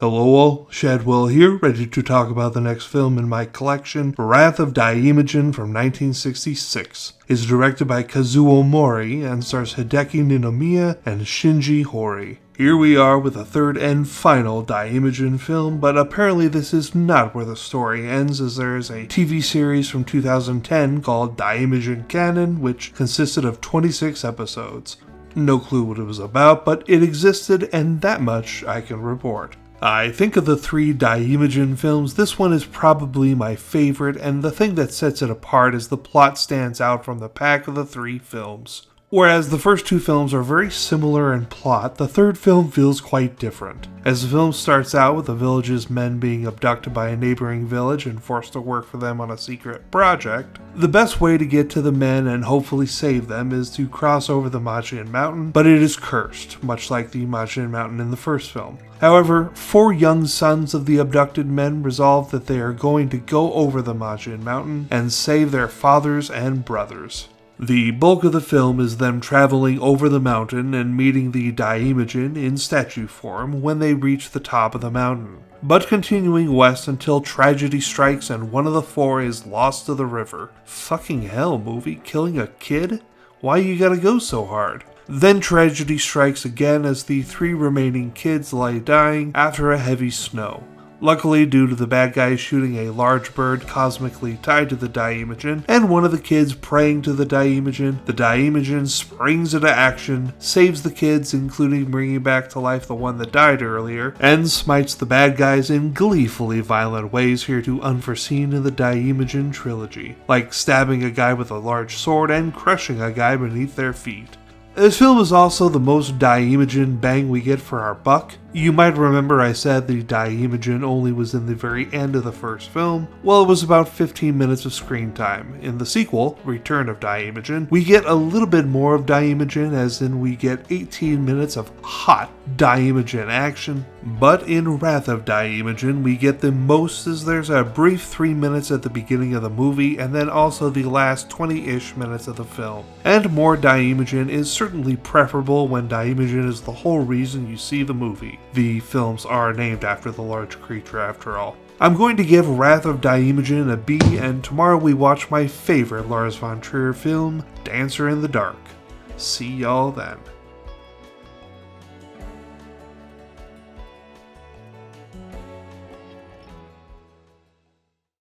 Hello all, Shadwell here, ready to talk about the next film in my collection, Wrath of Daimajin from 1966. It's directed by Kazuo Mori and stars Hideki Ninomiya and Shinji Hori. Here we are with the third and final Daimajin film, but apparently this is not where the story ends, as there is a TV series from 2010 called Daimajin Canon, which consisted of 26 episodes. No clue what it was about, but it existed, and that much I can report. I think of the three Daimajin films, this one is probably my favorite, and the thing that sets it apart is the plot stands out from the pack of the three films. Whereas the first two films are very similar in plot, the third film feels quite different. As the film starts out with the village's men being abducted by a neighboring village and forced to work for them on a secret project, the best way to get to the men and hopefully save them is to cross over the Majin Mountain, but it is cursed, much like the Majin Mountain in the first film. However, four young sons of the abducted men resolve that they are going to go over the Majin Mountain and save their fathers and brothers. The bulk of the film is them traveling over the mountain and meeting the Daimajin in statue form when they reach the top of the mountain, but continuing west until tragedy strikes and one of the four is lost to the river. Fucking hell, movie, killing a kid? Why you gotta go so hard? Then tragedy strikes again as the three remaining kids lie dying after a heavy snow. Luckily, due to the bad guys shooting a large bird cosmically tied to the Daimajin, and one of the kids praying to the Daimajin springs into action, saves the kids, including bringing back to life the one that died earlier, and smites the bad guys in gleefully violent ways hereto unforeseen in the Daimajin trilogy, like stabbing a guy with a large sword and crushing a guy beneath their feet. This film is also the most Daimajin bang we get for our buck. You might remember I said the Daimajin only was in the very end of the first film. Well, it was about 15 minutes of screen time. In the sequel, Return of Daimajin, we get a little bit more of Daimajin, as in we get 18 minutes of hot Daimajin action. But in Wrath of Daimajin, we get the most, as there's a brief 3 minutes at the beginning of the movie, and then also the last 20-ish minutes of the film. And more Daimajin is certainly preferable when Daimajin is the whole reason you see the movie. The films are named after the large creature after all. I'm going to give Wrath of Daimajin a B, and tomorrow we watch my favorite Lars von Trier film, Dancer in the Dark. See y'all then.